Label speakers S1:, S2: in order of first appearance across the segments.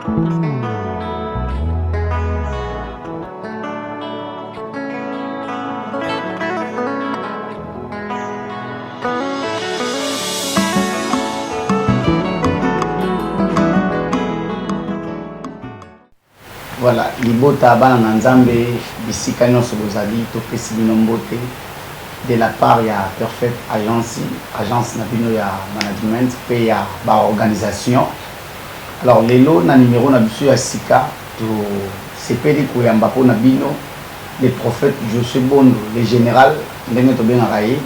S1: Voilà, libota bana na nzambe bisika nyonso bozali topesi bino mbote de la part ya Perfect agence na bino ya management pe ya ba organisation. Alors lelo na numéro na biso ya sika to sepeli koyamba po na bino le prophète Josué Bondo, le général ndenge to bengaka ye.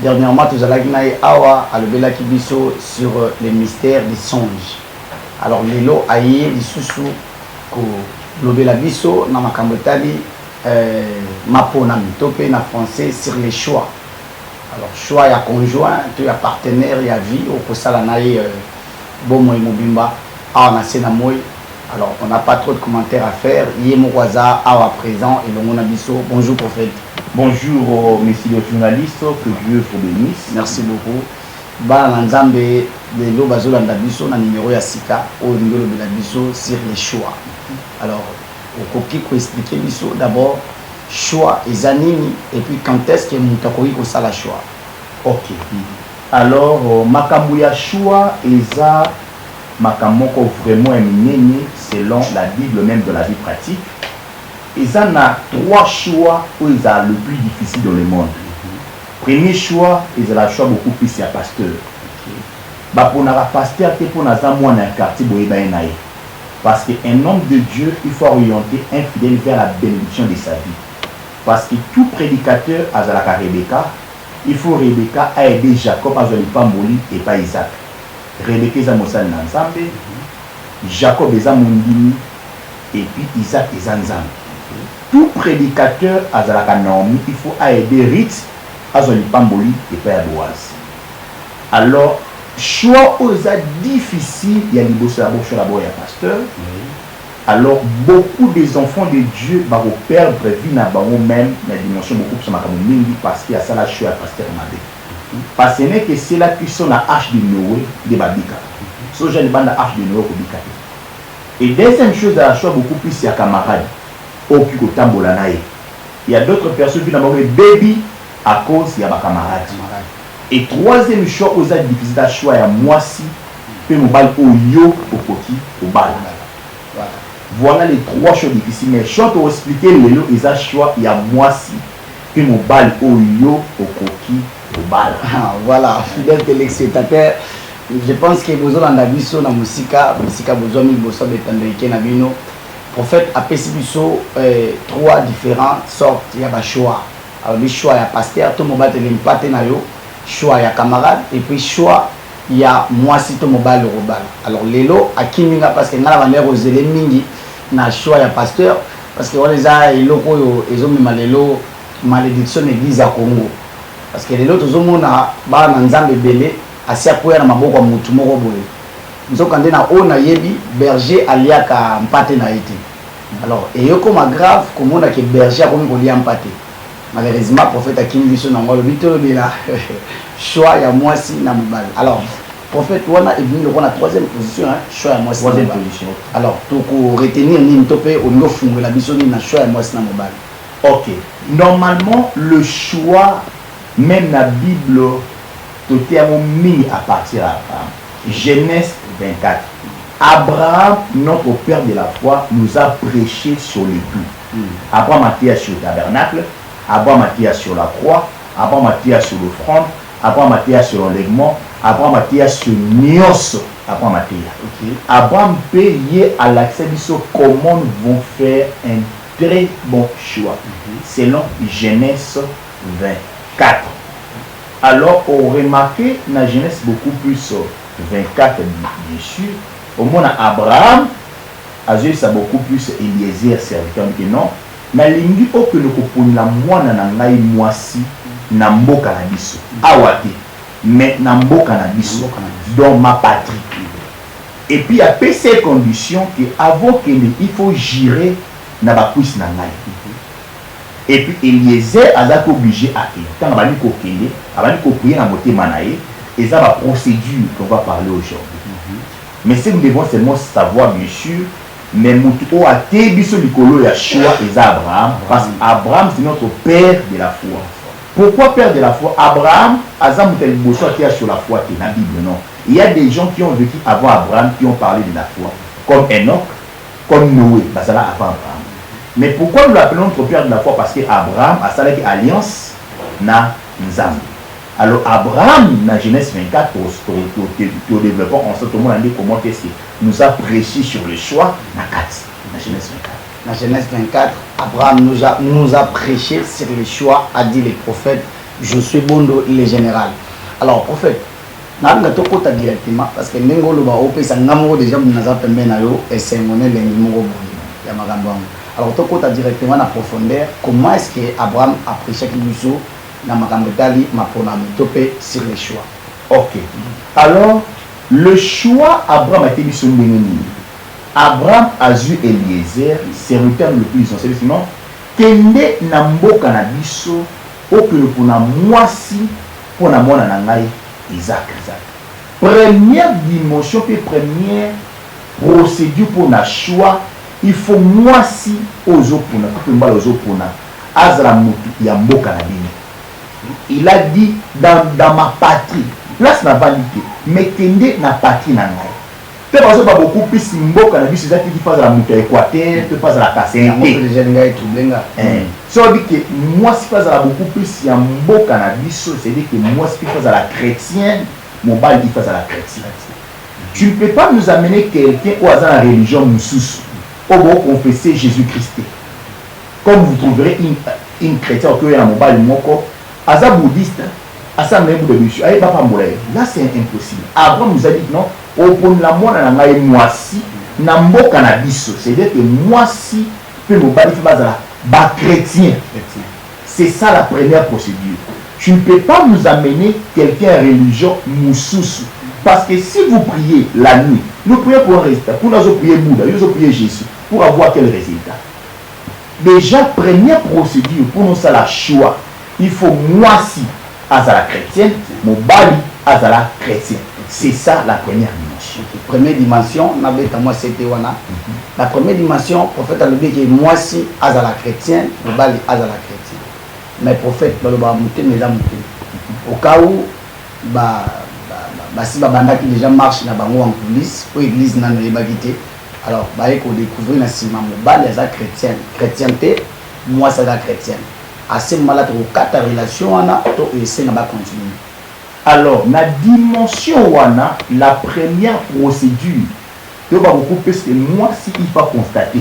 S1: Dernièrement tozalaki na ye awa alobelaki biso sur les mystères des songes. Alors lelo aye lisusu ko lobela biso na makambo tali mapona mitope na français sur les choix. Alors choix ya conjoint, tu ya partenaire ya vie au kosala na ye bomo mobimba awa na sena moy. Alors on n'a pas trop de commentaires à faire. Yé mokoza awa présent et longo na biso. Bonjour prophète.
S2: Bonjour messieurs les journalistes, que Dieu vous bénisse.
S1: Merci beaucoup. Bana nzambe de lo bazolanda biso na numéro ya sika o ngolo bela biso sur les choix. Alors, au copier pour expliquer d'abord choix et zanini et puis quand est-ce que nous avons ça la choix.
S2: Ok. Alors, makambuya choix et ça makamoko vraiment éminé selon la Bible même de la vie pratique. Et ça a trois choix où ils ont le plus difficile dans le monde. Premier choix, ils ont le choix beaucoup plus à pasteur. Bah pour un pasteur, pour un quartier parce qu'un homme de Dieu, il faut orienter un fidèle vers la bénédiction de sa vie. Parce que tout prédicateur a la Rebecca, il faut Rebecca a aidé Jacob à ne pas mourir et pas Isaac. Rebecca est Mossal Nanzambe, Jacob est Mondini et puis Isaac est Zanzambe. Tout prédicateur a la Naomi, il faut aider Ritz à ne pas mourir et pas Adoise. Alors, choix aux difficile, il y a des bosses à la pasteur. Alors, beaucoup des enfants de Dieu vont perdre vie dans même la dimension beaucoup plus parce qu'il y a ça la choix à pasteur Mabé. Parce que n'est que c'est là qui sont la hache de Noé de Babika. Ce genre de bande à hache de Noé au Bika. Et deuxième chose à la choix beaucoup plus, c'est à camarade. Au Tambola. Il y a d'autres personnes qui n'ont pas baby à cause il y a ma camarade. Et troisième choix, aux difficile à choix à moi si peut mon bal au yo au coquille au bal. Voilà les trois choix difficiles. Mais je vais expliquer le lot et choix il y a moi si peut mon bal au yo au coquille au bal.
S1: Voilà, fidèle téléspectateur, je pense que vous avez vu na musika besoin de bossa betandeke na bino. Prophète a pesibiso trois différentes sortes il y a choix. Alors les choix il y a pasteur tout mon bal l'impact na yo. Choix il y a camarade et puis choix il y a moi si tout mobile robal. Alors lelo à kiminga parce que na la manière aux mingi na choix il y a pasteur parce que on les a eloko yo ezo mema lelo malédiction église à Congo parce que lelo tozomona ba na nzambe belé asia koya na maboko ya mutu moko boye nzokande na ona yebi berger aliaka mpate na été. Alors et yo comme grave comme on a que berger comme ko lia mpate. Malheureusement, prophète a kimi biso nango le bito de la choix ya moi si na mobile. Alors prophète wana est venu le troisième position hein, choix ya moi si troisième position. Alors pour retenir ni topé au niveau fungo la biso ni na choix ya moi si na mobile.
S2: OK. Normalement le choix même la Bible tout est mis à partir à Genèse 24. Abraham, notre père de la foi, nous a prêché sur les tout. Abraham a été sur le tabernacle. Abraham a été sur la croix, Abraham a été sur l'offrande, Abraham a été sur l'enlèvement, Abraham a été sur Nios, Abraham a été. Abraham payé à l'accès de comment nous vont faire un très bon choix, selon Genèse 24. Alors, on remarque dans Genèse beaucoup plus 24 bien sûr, au moins Abraham a beaucoup plus Eliezer serviteur que non. Na lingi okene kopona mwana na ngai mwasi na mboka na biso awate mais na mboka na biso dans ma patrie et puis à ces conditions que avant que il faut gérer na ba kuisi na ngai et puis Eliezer azaki obligé à tant bali ko kende abali ko prier na motema na ye et ça va procédure qu'on va parler aujourd'hui Mais ce que nous devons seulement savoir, bien sûr, mais Moutou a Tébiso Nicolo Yahshua et Abraham, parce qu'Abraham c'est notre père de la foi. Pourquoi père de la foi? Abraham, Azam qui a sur la foi, qui est dans la Bible, non. Il y a des gens qui ont vécu avant Abraham qui ont parlé de la foi, comme Enoch, comme Noé, ça là avant Abraham. Mais pourquoi nous l'appelons notre père de la foi? Parce qu'Abraham a salé une alliance na Nzambe. Alors Abraham, dans Genèse 24, au développement, on sait tout le monde comment est-ce qu'il nous a prêché sur le choix dans Genèse 24.
S1: Dans Genèse 24, Abraham nous a prêché sur le choix, a dit les prophètes, je suis Bondo, le général. Alors prophète, nous avons directement, parce que nous avons déjà alors tu as directement en profondeur, comment est-ce que Abraham a prêché qu'il nous dans ma sur le choix.
S2: Ok. Alors, le choix, Abraham a été mis sur le menu. Abraham a vu Eliezer, serviteur le plus essentiel. Sinon, Kende Nambo Kanabiso, au que pour la moisi, pour la mona nangai, Isaac. Première dimension, puis première procédure pour le choix, il faut moisi aux opona, aux opona, Azra Moutou, Yambo Kanabini. Il a dit dans ma patrie, place n'a pas dit, mais Kende n'a patrie n'a pas. Peut-être pas beaucoup plus symbole quand on a vu ces qui passent à la montée équateur, peut passer à la Cassette. Ça veut dire que moi, si passe à la beaucoup plus symbole quand on a vu ça, c'est-à-dire que moi, si passe à la chrétienne, mon bal qui passe à la chrétienne. Tu ne peux pas nous amener quelqu'un au hasard de la religion moussous, au bon confesser Jésus-Christ. Comme vous trouverez une chrétienne qui est à mon bal, Asa bouddhiste, Asa même de monsieur, là c'est impossible. Abraham nous a dit non, au point de la mort, on a moi si, nambo cannabis, c'est-à-dire que moi si, peut me battre bas chrétien. C'est ça la première procédure. Tu ne peux pas nous amener quelqu'un à religion moussous. Parce que si vous priez la nuit, nous prions pour un résultat, pour nous prier Bouddha, nous prier Jésus, pour avoir quel résultat? Déjà, première procédure pour nous, c'est la choix. Il faut moi si à la chrétienne, mon bali à la chrétienne. C'est ça la première dimension.
S1: Première dimension, la première dimension, prophète a dit que moi si à la chrétienne, mon bali à la chrétienne. Mais prophète, au cas où, si Babanda qui déjà marche dans en coulisses, ou l'église n'a pas quitté, alors il faut découvrir mon bali à la chrétienne. Chrétienté, moi c'est la chrétienne. À ce moment-là, tu as ta relation, tu essaies de continuer.
S2: Alors, la dimension, la première procédure, tu vas beaucoup plus que moi, si il faut constater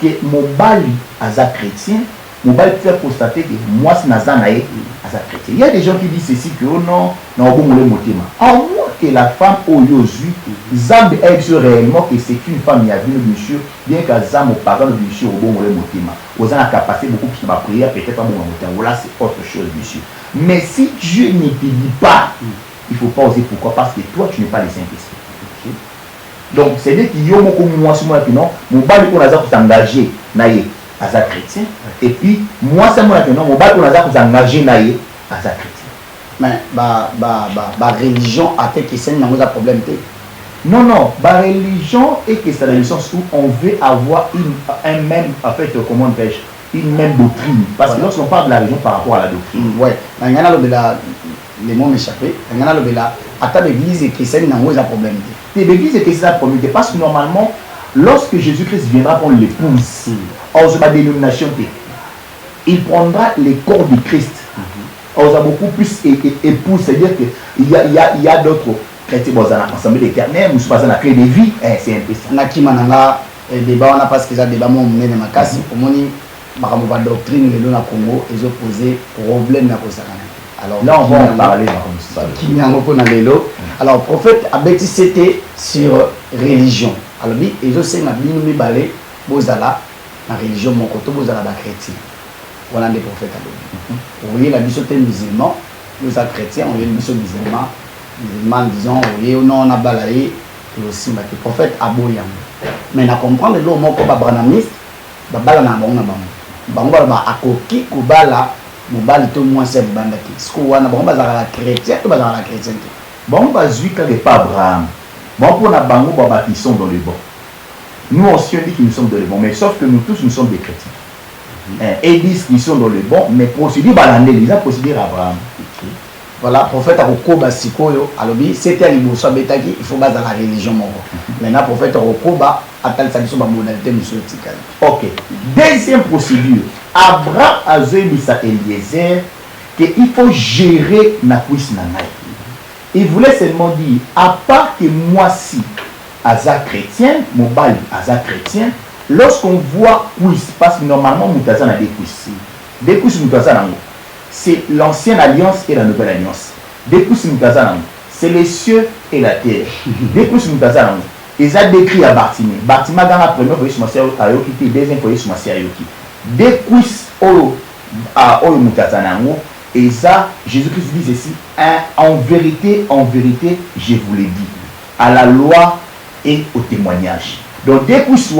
S2: que mon bali à la chrétien, mon bali peut constater que moi, c'est Nazanaï à la chrétien. Il y a des gens qui disent ceci que non, non, bon, le motima. En moins que la femme au Yosu, Zambe est réellement que c'est une femme, il y a vu le monsieur, bien qu'à Zam au parent du monsieur au bon, le motima. Aux gens a capacité beaucoup plus de ma prière, peut-être pas mon motima. Voilà, c'est autre chose, monsieur. Mais si Dieu ne te dit pas, il ne faut pas oser. Pourquoi? Parce que toi, tu n'es pas le Saint-Esprit. Donc, c'est-à-dire qu'il y a moi, mon bal qu'on a s'engager à sa chrétien. Et puis, moi, c'est moi, mon bal qu'on a s'engager à sa chrétien.
S1: Mais, la religion a fait que c'est un problème.
S2: Non, non, la religion est que c'est dans le sens où on veut avoir un même, en fait, comment on dit, une même doctrine. Parce que lorsqu'on parle de la religion par rapport à la doctrine.
S1: Oui, les mots m'échappaient. À l'église chrétienne, il y a un problème.
S2: L'église chrétienne, c'est un problème. Parce que normalement, lorsque Jésus-Christ viendra pour l'épouse, on se bat dénomination, il prendra les corps du Christ. On a beaucoup plus épouse, c'est-à-dire qu'il y a d'autres chrétiens dans l'Assemblée d'éternel, nous sommes dans la clé de vie, c'est impressionnant.
S1: Débat, on a parce que ça débat, mon mené ma casse, la doctrine de la Congo est opposée au problème de la alors
S2: là on va en parler
S1: alors prophète Abeti c'était sur religion alors ils ont c'est na bino balé bozala la religion mon côté bozala la chrétien voilà des prophètes alors oui la biso est musulman nous sommes chrétiens on est biso musulman disons oui non on a balayé aussi le prophète aboyam mais na comprendre le mot comme branamiste babala na bon na bon bango ba akoki kubala mobali to moi c'est bandaki ce qu'on a bon bazala chrétien to bazala chrétien
S2: bon bazui ka de pas Abraham Bon, pour la bango, qui sont dans le bon. Nous aussi, on dit que nous sommes dans le bon, mais sauf que nous tous, nous sommes des chrétiens. Et disent qu'ils sont dans le bon, mais procédure balandé, ils ont procédure Abraham.
S1: Voilà, prophète Arokoba Sikoyo, alobi, c'était à l'Iboso Betaki, il faut baser la religion. Maintenant, prophète Arokoba, attend sa mission de modalité, monsieur Tikal.
S2: Ok. Deuxième procédure, Abraham a dit à Eliezer qu'il faut gérer la cuisse nanai. Il voulait seulement dire, à part que moi si, Aza chrétien, mon bal Aza chrétien, lorsqu'on voit cuisse, parce que normalement, Moutaza a des cuisses. Des cuisses Moutaza n'a c'est l'ancienne alliance et la nouvelle alliance. Des cuisses Moutaza c'est les cieux et la terre. Des cuisses Moutaza ils ont décrit à Bartimée. Bartimée dans la première fois, il y a Ayoki, deuxième fois, il y a Ayoki. Des cuisses à Moutaza et ça, Jésus-Christ dit ici, en vérité, je vous l'ai dit, à la loi et au témoignage. Donc, dès que ce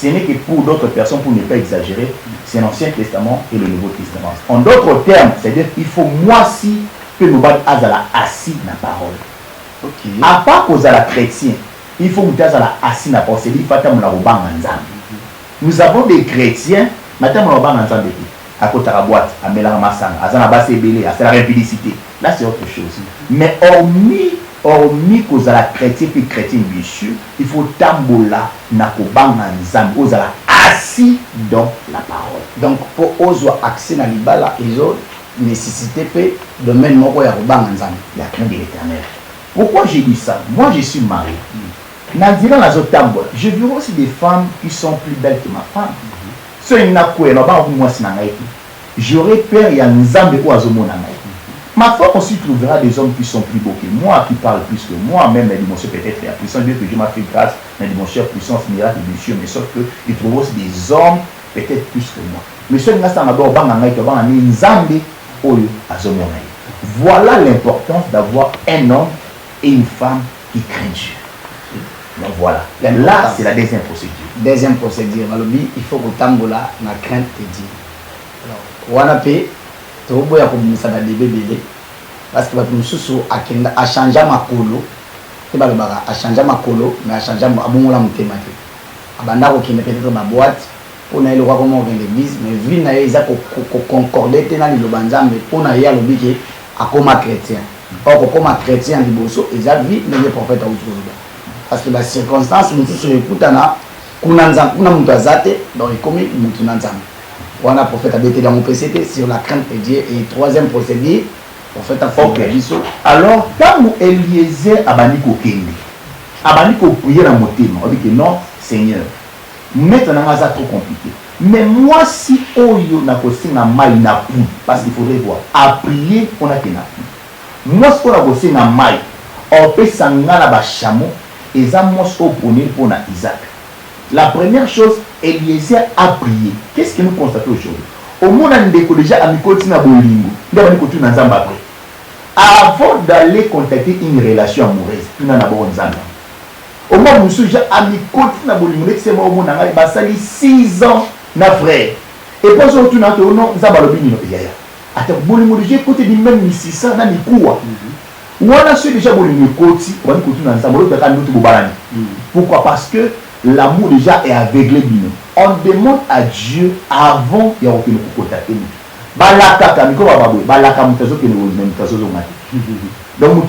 S2: n'est que pour d'autres personnes, pour ne pas exagérer, c'est l'Ancien Testament et le Nouveau Testament. En d'autres termes, c'est-à-dire qu'il faut moi si que nous battions assis dans la parole. Okay. À part cause à la chrétien, il faut que nous assis dans la parole. Nous avons des chrétiens, maintenant nous avons à côté de la boîte, à Mélaramassang, à Zanabas Ebélé, à la rapidité. Là, c'est autre chose. Mais hormis cause à la chrétien et chrétien, bien sûr, il faut tambola, nakobanga nzambe, aux assis dans la parole.
S1: Donc, pour oser accès dans l'ibala, ils ont nécessité de mettre mon roi à Robang nzambe.
S2: La crainte de l'éternel. Pourquoi j'ai dit ça? Moi, je suis marié. Dans la tambola, je vois aussi des femmes qui sont plus belles que ma femme. J'aurais peur, il y a un Nzambe ou Azomona. Ma femme aussi trouvera des hommes qui sont plus beaux que moi, qui parlent plus que moi, même la dimension peut-être la puissance, Dieu que Dieu m'a fait grâce, la dimension puissance, miracle, bien sûr, mais sauf qu'il trouve aussi des hommes peut-être plus que moi. Mais ce voilà l'importance d'avoir un homme et une femme qui craignent Dieu. Donc voilà, là c'est la deuxième procédure.
S1: Deuxième procédure, il faut que tambola na crainte de Dieu. Alors, wanape, tu vas voir comme ça va débébélé, parce que tu mususu a changé ma colo, tu vas le barra, a changé ma colo, mais a changé ma bongola mutemate. Abanda ko kine peut-être ma boîte, pour na le roi comment on l'église, mais vu na eza ko concorder tena li lobanzambe, pour na ya lobiki a comme chrétien. Or comme chrétien liboso, eza vie le prophète au parce que la circonstance nous tous écoutana kuna mtu azate donc il commis mtu nanzam wana prophète a été dans mon PCT sur la crainte de Dieu et troisième procédure prophète a fait biso
S2: alors quand Eliezer abaniko kende abaniko prier dans mon thème on dit que non Seigneur maintenant ça trop compliqué mais moi si oyo na kosinga mai na pu parce qu'il faudrait voir à prier on a kena moi ce qu'on a kosinga mai on peut sangala ba chameau et ça m'a opposé pour Isaac. La première chose, Eliezer a prié. Qu'est-ce que nous constatons aujourd'hui? Au monde, on a déjà amicoti na bolingo. Avant d'aller contacter une relation amoureuse, tu n'as pas besoin. Au monde, nous sommes déjà amicoti na bolingo. C'est moi au monde, on a 6 ans na frère. Et puis surtout, nous avons zabalobini no yaya. Attends, bolingo déjà côté du même 600 na mikuwa. Voilà ceux déjà pourquoi? Parce que l'amour déjà est aveuglé. On demande à Dieu avant de nous contacter. Donc,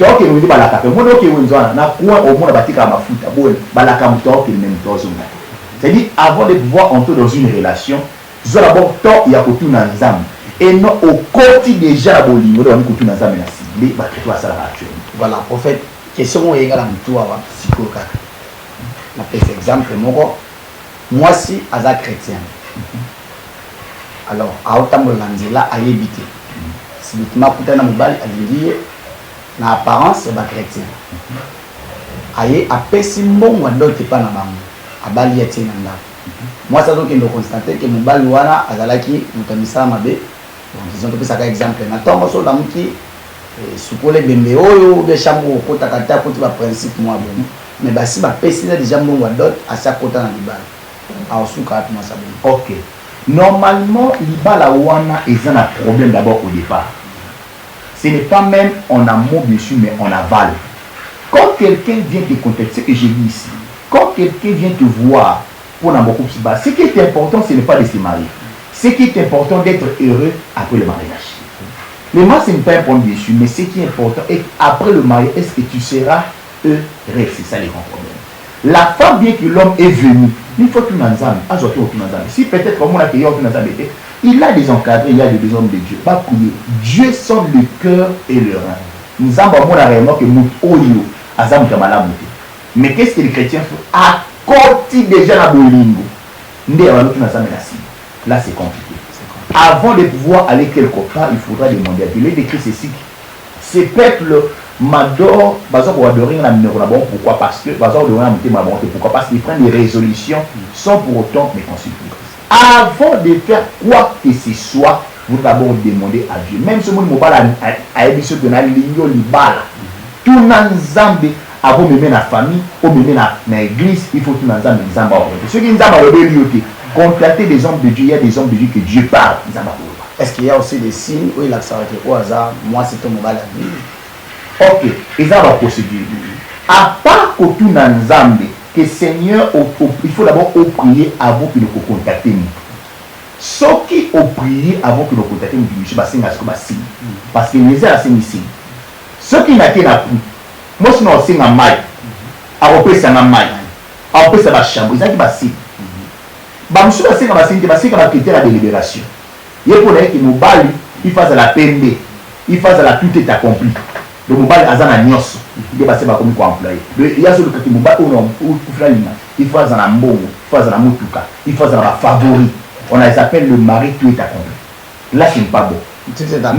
S2: c'est-à-dire avant de pouvoir entrer dans une relation, il y a d'abord temps il y a et non au côté déjà
S1: voilà, prophète, question est égale à toi, psychologue. On fait cet exemple, moi si Aza chrétien. Alors, à autant de l'anzela à éviter. Si tu m'as coupé dans mon bal, à dire, en apparence, c'est pas chrétien. Aïe, à pessi bon, à d'autres pas dans ma à bali et tinanda. Moi, ça donc, il faut constater que mon bal ouana, à Zalaki, nous t'avons mis ça à ma baie. Donc, disons que c'est un exemple. Maintenant, on a qui sukole bembe oyo be chambo kota kata koti ba principe moi bon mais ba si ba pesina déjà mon wadot à sa kota na libala a suka moi ça bon.
S2: OK. Normalement libala wana ils ont un problème d'abord au départ. Ce n'est pas même en amont bien sûr mais en aval. Quand quelqu'un vient te contacter, ce que j'ai dit ici, quand quelqu'un vient te voir pour un beaucoup plus bas, ce qui est important, ce n'est pas de se marier. Ce qui est important, d'être heureux après le mariage. Le mariage, ce n'est pas un point dessus, mais ce qui est important, est qu'après le mariage, est-ce que tu seras heureux? C'est ça les grands problèmes. La femme, bien que l'homme est venu, une fois tout ensemble, si peut-être comme on a payé tout ensemble, il a des encadrés, il a des hommes de Dieu. Pas couiller. Dieu sonde le cœur et le rein. Nous avons réellement que nous oyo azam kamala muté. Mais qu'est-ce que les chrétiens font? À côté déjà la bolingo. Là c'est compliqué. Avant de pouvoir aller quelque part, il faudra demander à Dieu. Il est écrit ceci. Ces peuples m'adorent, pour adorer la numéro là-bas. Pourquoi? Parce que pourquoi? Parce qu'ils prennent des résolutions sans pour autant me consulter. Avant de faire quoi que ce soit, vous d'abord demander à Dieu. Même si vous a émission de la ligne libala, tout ensemble, avant de mener la famille, ou de mener l'église, il faut tout ensemble les amba. Ceux qui nous ont contacter des hommes de Dieu, il y a des hommes de Dieu que Dieu parle.
S1: Est-ce qu'il y a aussi des signes où il a s'arrêté au hasard? Moi, c'est ton mobile à vie.
S2: Ok, ils ont la procédure. À part que tout ensemble, que Seigneur, il faut d'abord prier avant que nous contactions. Ceux qui ont prié avant que nous contactions, je ne sais pas si parce que les gens sont ici. Ceux qui n'ont pas pris, moi je suis en maille, à repasser en maille, à repasser dans la chambre, ils ont dit si. Je suis passé dans la délibération. Il faut que nous bali, il fasse la peine, il fasse la tout est accompli. Le mobile a un agnos, il est passé par comme employé. Il y a celui qui mobile il faut un ambongo, il faut un motuka, il faut un favori. On les appelle le mari, tout est accompli. Là, ce n'est pas bon.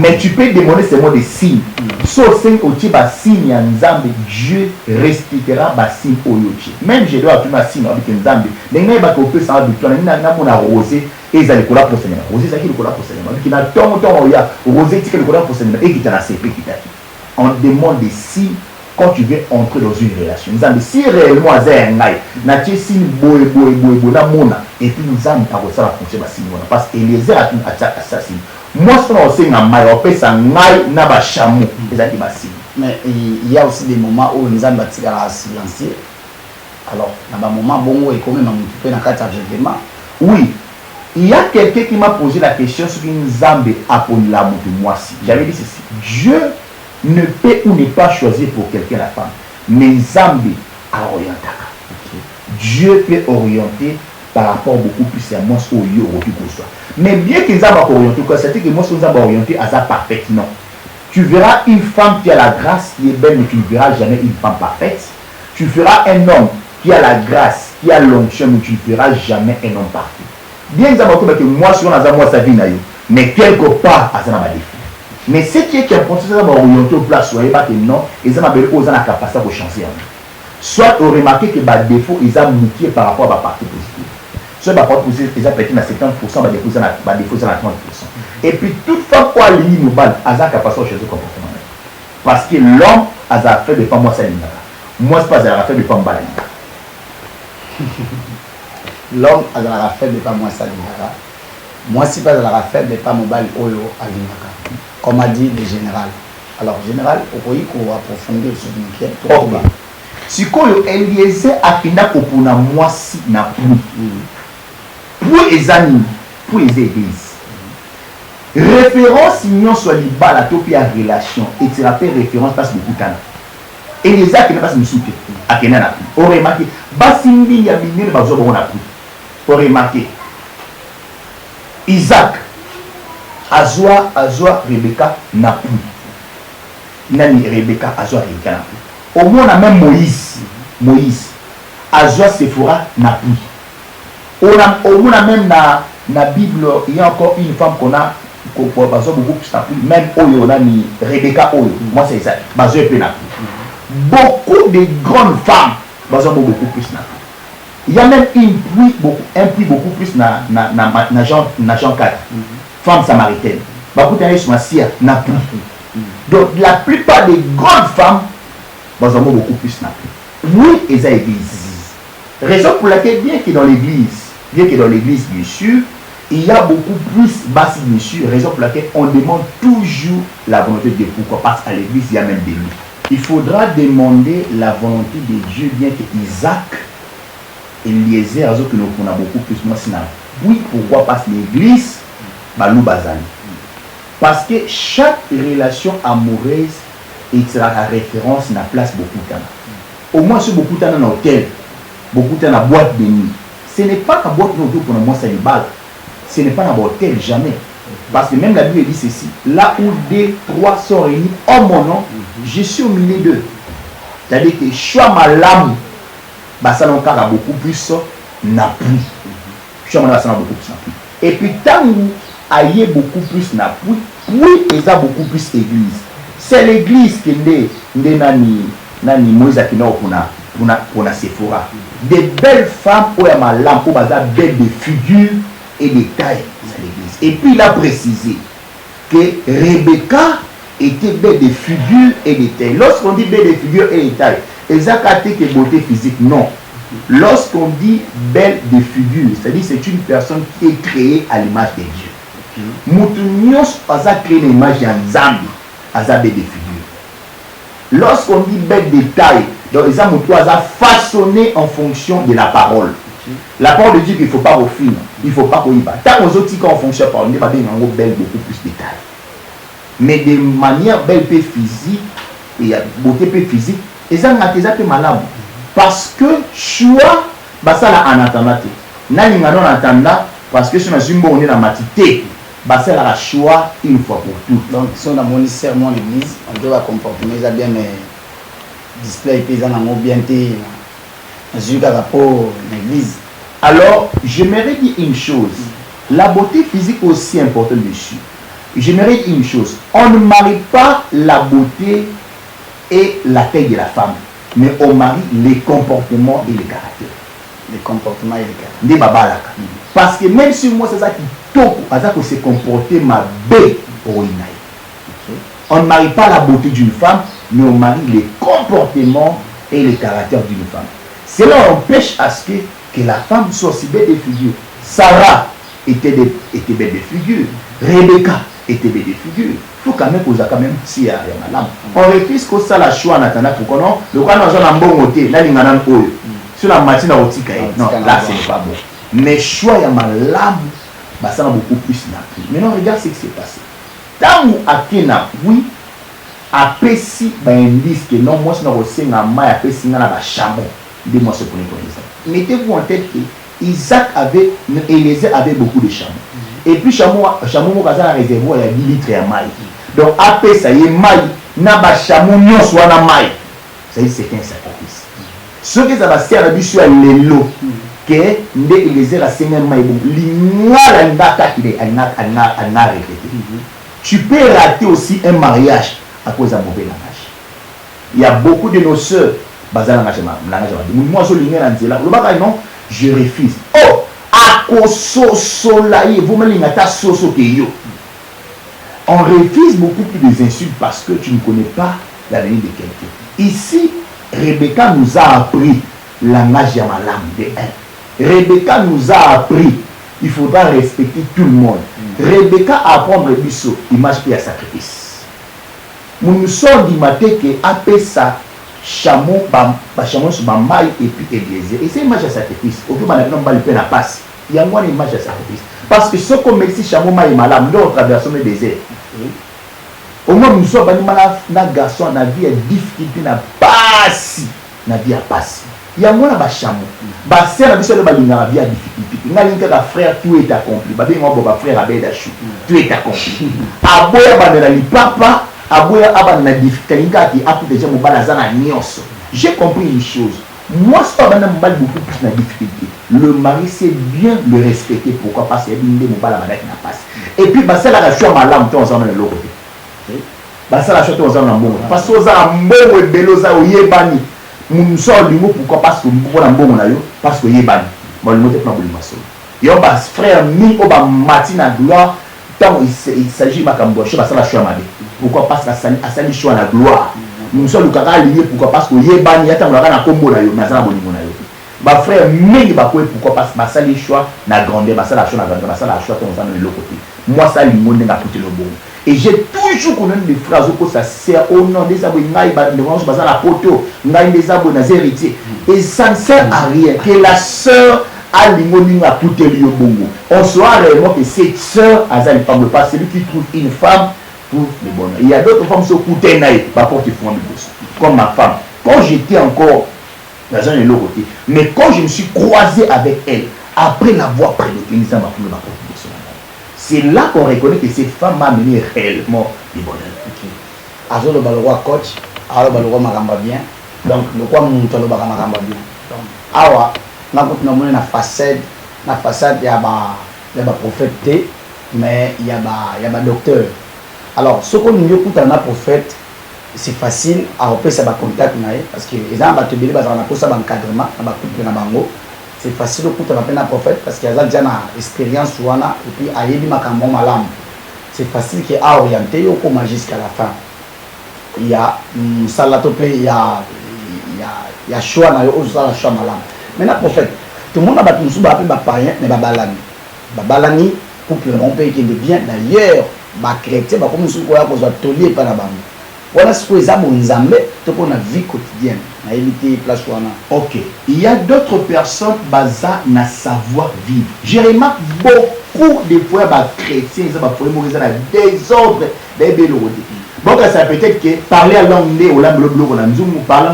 S2: Mais tu peux demander ces mots de signes. Sauf si tu as signe en Zambie, Dieu respectera les signes au Yochi. Même je dois faire un signe avec un Zambie. Mais il y a des choses qui sont victoire. Il y a des rosé et ils ont des couleurs pour Seigneur. Rosé, c'est qui le couleur pour Seigneur? Il y a des rosé qui le couleur pour Seigneur et qui t'a CP qui t'a. On demande des signes quand tu veux entrer dans une relation. Nous avons si réellement à Zéhengaï, n'a pas signe boy, la mona, et puis nous avons pas ça la fonction de signe parce que les airs ont assassin. Moi, ce qu'on sait en maille, on peut s'en maille, n'a pas chameau, les airs signe.
S1: Mais il y a aussi des moments où nous avons bâti à silencier. Alors, dans un moment, bon, et quand même, on peut dans 4 arguments.
S2: Oui, il y a quelqu'un qui m'a posé la question sur une Zambé appelée l'amour de moi. J'avais dit ceci. Dieu ne peut ou ne pas choisir pour quelqu'un la femme, mais Zambé a orienté. Dieu peut orienter par rapport beaucoup plus à moi au lieu où tu soit. Mais bien qu'ils aient orienté, c'est-à-dire que moi, si nous avons orienté à ça parfait, non. Tu verras une femme qui a la grâce, qui est belle, mais tu ne verras jamais une femme parfaite. Tu feras un homme qui a la grâce, qui a l'onction, mais tu ne verras jamais un homme parfait. Bien qu'ils aient que moi, si on a moi, ça vit, mais quelque part, à ça n'a pas défaut. Mais ce qui est important, c'est d'orienter au place, soyez pas que non, ils ont la capacité de changer. Soit on remarque que les défauts, ils ont muté par rapport à la partie positive. Soit la partie positive, ils ont pété à 70%, les défauts, ils ont 30%. Et puis, toute femme qui a ligne nous balle, ils ont la capacité de changer le comportement. Parce que l'homme a fait de pas moi, ça moi, c'est pas la fait de pas me balayer.
S1: L'homme a la fait de pas moi, ça moi, si pas la fait de pas mon bal oyo alimaka. Comme a dit le général. Alors, général, au pays qu'on va approfondir sur une quête.
S2: Ok. Si koyo Eliezer akina kopuna mwasi na plus. Pour les amis, pour les églises. Référence union soit libala topi à relation et tu rappelles référence passe beaucoup kana. Eliezer qui n'a pas musuke akena na plus. On remarque basimbi ya binene bazo bon na plus. On remarque Isaac Azwa Rebecca n'a plus. Nani Rebecca Azwa Rebecca n'a plus. Au moins, on a même Moïse. Azwa Sephora n'a plus. Au moins, même dans la Bible, il y a encore une femme qu'on a, beaucoup plus n'a plus. Même Oyo, on a mis Rebecca Oyo. Moi, c'est ça. Bazou n'a plus. Beaucoup de grandes femmes, beaucoup plus n'a plus. Il y a même un prix beaucoup plus dans Jean 4. Femme samaritaine. Beaucoup de gens n'a plus. Donc, la plupart des grandes femmes, beaucoup plus n'a plus. Oui, et ça église. Raison pour laquelle, bien que dans l'église, bien sûr, il y a beaucoup plus basse, bien sûr, raison pour laquelle on demande toujours la volonté de Dieu. Pourquoi? Parce qu'à l'église, il y a même des lits. il faudra demander la volonté de Dieu, bien que Isaac et Eliezer, que nous avons beaucoup plus, moi, sinon. Oui, pourquoi? Parce que l'église, balou bazali. Parce que chaque relation amoureuse est la référence, na place beaucoup de temps. Au moins, c'est beaucoup de temps dans l'hôtel, beaucoup de temps dans la boîte de nuit. Ce n'est pas la boîte de nuit pour moi, c'est une balle. Ce n'est pas dans l'hôtel, jamais. Parce que même la Bible dit ceci, là où 2, 3 sont réunis en mon nom, je suis au milieu d'eux. C'est-à-dire que choix ma lame, bah ça n'a beaucoup plus n'a plus. Choix ma lame, ça n'a beaucoup plus n'a plus. Et puis tant que aille beaucoup plus n'a plus, oui, il y a beaucoup plus d'église. C'est l'église qui est nani Moïse qui n'a pour na Sephora. Des belles femmes où il y a ma lame, où il y a belles de figures et de tailles. Et puis il a précisé que Rebecca était belle de figure et de taille. Lorsqu'on dit belle de figure et de taille, exactement que beauté physique, non. Lorsqu'on dit belle de figure, c'est-à-dire c'est une personne qui est créée à l'image de Dieu. Moutunios a créé l'image de Zambi, a belle de figure. Lorsqu'on dit belle de taille, donc les hommes a façonné en fonction de la parole. La parole de Dieu qu'il ne faut pas refuser, il ne faut pas qu'on y va. Tant aux autres, quand on fonctionne par on est belle beaucoup plus de taille. Mais de manière belle peu physique, et beauté peu physique, ils ont été malades. Parce que choix, ça là en attendant. Nani ngano en attendant, parce que si on a une bonne matité, ça là choix une fois pour toutes.
S1: Donc si on a mon serment en église, on doit comporter mais bien display paysan en bien té. L'église.
S2: Alors, j'aimerais dire une chose. La beauté physique est aussi importante dessus. J'aimerais dire une chose. On ne marie pas la beauté et la taille de la femme, mais on marie les comportements et les caractères.
S1: Les comportements et les
S2: caractères. Parce que même si moi, c'est ça qui tôt, pour se comporter ma bête pour une aïe. On ne marie pas la beauté d'une femme, mais on marie les comportements et les caractères d'une femme. Cela empêche à ce que la femme soit aussi belle de figure. Sarah était belle de figure. Rebecca était belle de figure. Il faut quand même qu'on a quand même si à madame. On refuse que ça la choix en attendant pour qu'on le cas dans un bon côté, là il y a un peu. Sur la matinée au tika. Non, là ce n'est pas bon. Mais choix il y a ma lame, ça a beaucoup plus n'a. Maintenant regarde ce qui s'est passé. Tant où à Kena, oui, après si indice que non moi c'est aussi na mai après si na la chameau. Dis-moi ce pour les mettez-vous en tête que Isaac Eliezer avait beaucoup de chameaux. Et puis chameau a réservoir il y a 10 litres à maïs. Donc après ça y est maïs, n'a pas chameau non soit na maïs. Ça y est c'est un sacrifice. Ce que ça va servir à sur les lots que Ndé Eliezer a saigné maïs bon. L'ingala ndaka qui est en a répété. Tu peux rater aussi un mariage à cause d'un mauvais langage. Il y a beaucoup de nos sœurs. Moi, je refuse. Oh, à on refuse beaucoup plus des insultes parce que tu ne connais pas l'avenir de quelqu'un. Ici, Rebecca nous a appris la langage de ma lame de 1. Rebecca nous a appris il faudra respecter tout le monde. Rebecca apprend le biseau, image puis à sacrifice. Nous sommes dit que après ça, chameau sur maille et puis Eliezer. Et c'est une image à sacrifice. Au plus, on va le faire la passe. Il y a une image à sacrifice. Parce que ce qu'on met ici, chameau maille malade, nous traversons le désert. Au moins, nous sommes un garçon, la vie est difficile, n'a pas si, la vie a passé. Il y a un chameau. C'est la vie a difficulté. Il y a un frère, tout est accompli. Il y a un frère, tout est accompli. Papa, j'ai compris une chose. Moi, c'est pas beaucoup plus la difficulté. Le mari sait bien le respecter. Pourquoi? Parce qu'il y a une passe. Et puis, c'est la choix ma lame, on s'en met de l'autre côté. C'est la choix on s'en met bon. Parce que ça a un bon et belosa ou yébani. Nous sommes du mot pourquoi? Parce que nous avons un bon parce que yébani. Moi, le mot est pas bon. Il y a un frère, mi au bas matin à gloire. Tant il s'agit de ma camboche, ça la choix ma vie. Pourquoi? Parce qu'à sali choix la gloire. Nous sommes le kaka lié pourquoi? Parce que yébani yata on a combo na yo, na zana bonimo na yo. Ba frère mingi ba quoi pourquoi? Parce que sali choix na grandeur, ça la choix na grandeur, ça la choix on s'en met de l'autre côté. Moi ça lui monde na côté le bon. Et j'ai toujours connu des phrases où ça sert au nom des abonnés, dans la photo, des abonnés, des héritiers. Et ça ne sert à rien que la sœur a l'immobilier à tout le bongo. On saura réellement que cette sœur a une femme, pas celui qui trouve une femme trouve le bonheur. Il y a d'autres femmes qui se coûtent pas pour qu'ils font le boss. Comme ma femme. Quand j'étais encore dans un autre côté, mais quand je me suis croisé avec elle, après l'avoir prédéfinie, ça m'a pris ma propre. C'est là qu'on reconnaît que cette femme m'a amené réellement du bonheur.
S1: Azo le balroi coach, alors le balroi maramba bien. Donc le quoi mon tolo maramba bien. Donc awa na ko na façade, il y a ba prophète mais il y a ba docteur. Alors ce qu'on nous écoute en prophète, c'est facile à repérer ça ba contact naé parce que les gens ba te beli ba na ko ça ba encadrement na ba couple na bango. C'est facile de écouter un prophète parce qu'il y a déjà une expérience et puis il y a c'est facile qu'il a orienté jusqu'à la fin. Il y a il y a choix choix malam. Maintenant prophète, tout le monde a battu un païen mais babalani couple on peut qui devient d'ailleurs ba chrétien ba comme si quoi pour tolier pas na bango. Voilà ce que les hommes ont dans la vie quotidienne.
S2: Ok. Il y a d'autres personnes basées dans savoir-vivre. Je remarque beaucoup de fois les chrétiens, ils ont des désordre, des bélodés. Donc ça peut être que parler à langue, parler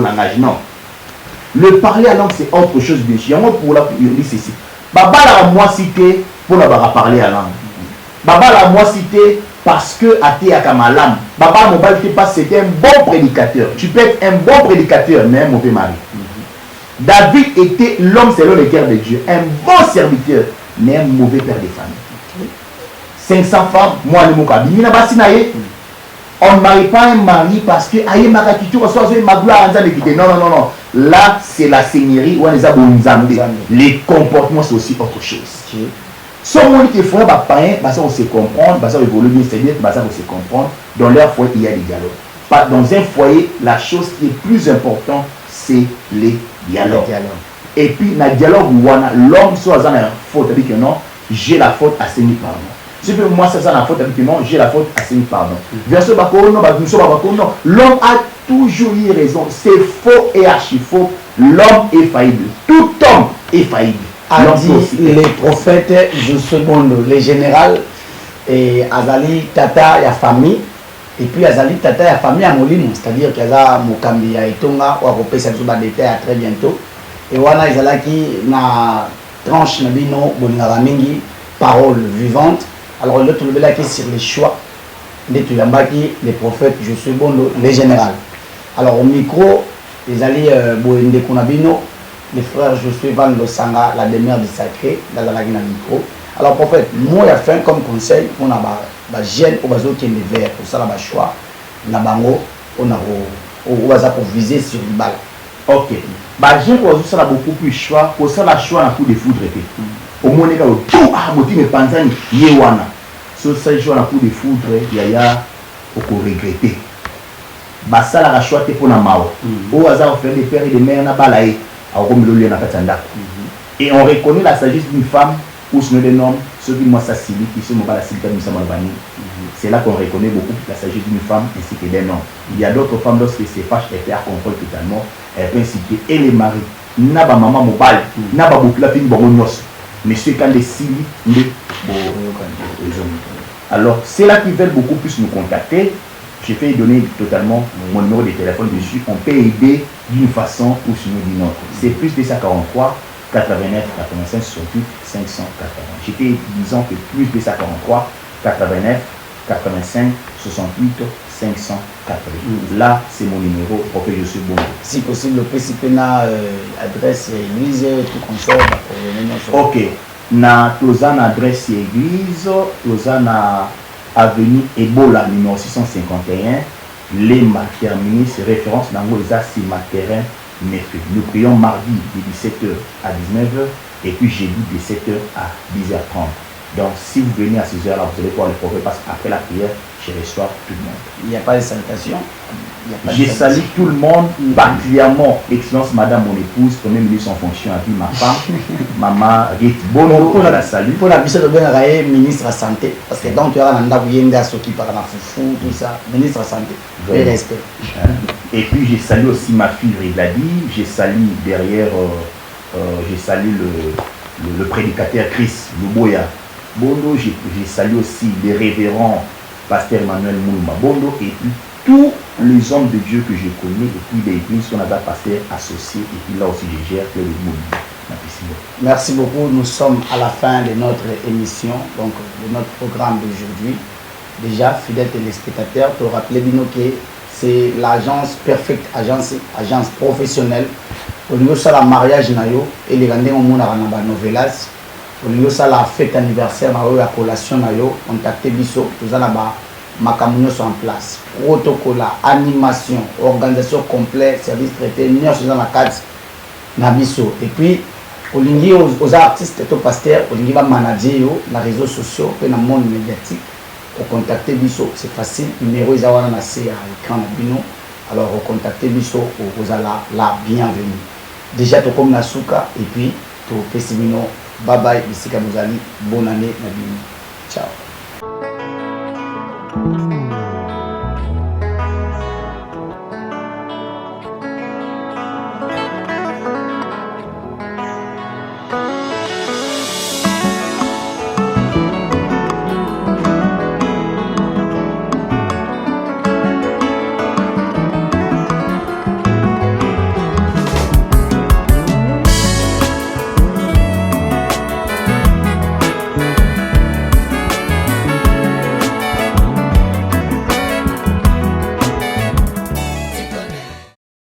S2: langage, non. Le parler à langue, c'est autre chose, bien sûr. Pour la ceci. Baba la moi cité pour la parler à langue. Baba la moi cité parce que Athé Akamalam, Baba Mobile c'était un bon prédicateur. Tu peux être un bon prédicateur, mais un mauvais mari. David était l'homme selon le cœur de Dieu, un bon serviteur, mais un mauvais père de famille. 500 femmes, moi le Mokabi. On ne marie pas un mari parce que aïe ma culture soit ma gloire non. Là c'est la seigneurie où on les a les comportements c'est aussi autre chose. Ce monde qui font on se comprendre, on évolue bien, c'est-à-dire on se comprendre. Dans leur foyer, il y a des dialogues. Dans un foyer, la chose qui est plus importante, c'est les dialogues. Et puis, dans le dialogue, l'homme soit dans la faute, avec non, j'ai la faute à saigner pardon. Si moi, c'est ça la faute, avec non, j'ai la faute à saigner pardon. Verset l'homme a toujours eu raison. C'est faux et archi faux. L'homme est faillible. Tout homme est faillible.
S1: A dit les prophètes je seconde les généraux et Azali Tata ya famille et puis Azali Tata ya famille à Molimo, c'est-à-dire qu'il y a Mokambi ya Etonga ou à couper cette détail à très bientôt et wana Izalaki na tranche na bino boningara mingi parole vivante. Alors l'autre le là qui sur les choix de Tuyambaki les prophètes je seconde les généraux. Alors au micro les alliés Boende Kunabino les frères Josué Van Losanga, la demeure du sacré, dans la micro. Alors, prophète, moi, il y a fait comme conseil, on a des jeunes au bateau qui est vert, pour ça, le choix, na bango, on a pour viser sur le bal.
S2: Ok. Bah, j'ai ça beaucoup plus choix, pour ça, la choix, un coup de foudre. Au moins, il y a tout à moitié, mais panzani, yewana. Sur ça, choix, un coup de foudre, il y a au regretter. Bah, ça, la choix, c'est pour la mao. Au hasard, on fait des pères et des mères, na balaye. Et on reconnaît la sagesse d'une femme ou sinon d'un homme, ceux qui moi s'assimilent, qui sont la c'est là qu'on reconnaît beaucoup la sagesse d'une femme ainsi que d'un homme. Il y a d'autres femmes, lorsqu'elles se fâchent, elles perdent contrôle totalement, elles peuvent inciter et les maris, n'a pas maman mobile, n'a pas beaucoup la fille de mais ceux qui ont des signes, alors c'est là qu'ils veulent beaucoup plus nous contacter. Je vais donner totalement mon numéro de téléphone dessus. On peut aider d'une façon ou sinon d'une autre. C'est plus de 143 89 85 68 580. J'étais disant que plus de 143 89 85 68 580. Là, c'est mon numéro pour que je suis bon.
S1: Si possible, le principe na adresse église, tout comme ça.
S2: Ok. Na tozana adresse église, tozana avenue Ebola numéro 651, les terminus, référence dans les Assima terrain 9. Nous prions mardi de 17h à 19h et puis jeudi de 7h à 10h30. Donc si vous venez à ces heures-là, vous allez pouvoir le prophète parce qu'après la prière, je reçois tout le monde.
S1: Il n'y a pas de salutation.
S2: Je salue tout le monde, particulièrement, Excellence Madame, mon épouse, Premier ministre en fonction, à ma femme, Maman Rit Bono, pour la salue.
S1: Pour la mission de ministre de la Santé, parce que donc tu as un Ndabouyenga, ceux qui parlent à Foufou, tout ça, ministre de la Santé, et respect.
S2: Et puis je salue aussi ma fille Rigladi, je salue derrière, je salue le prédicateur Chris Luboya Bondo, je salue aussi les révérends Pasteur Emmanuel Moulouma Bondo, et puis tous les hommes de Dieu que je connais, et puis les églises qu'on a pasteur associés, et puis là aussi je gère le monde.
S1: Merci beaucoup, nous sommes à la fin de notre émission, donc de notre programme d'aujourd'hui. Déjà, fidèles téléspectateurs, pour rappeler que c'est l'agence Perfect agence professionnelle. Au niveau de la mariage, et les grands monde à la novelas. Au niveau de la fête anniversaire, la collation, contactez Bisso, tout ça là-bas. Makamunyo sont en place. Protocole, animation, organisation complète, service traité, nous sommes dans la carte Nabiso. Et puis, aux artistes et aux pasteurs, aux manager les réseaux sociaux, et dans le monde médiatique, pour contacter Bisso, c'est facile. Numéro est à l'écran. Alors, contactez Bisso, vous allez la bienvenue. Déjà, tu comme Nasuka, et puis, tu fais bye bye, Bissika Mouzali, bonne année, Nabini. Ciao.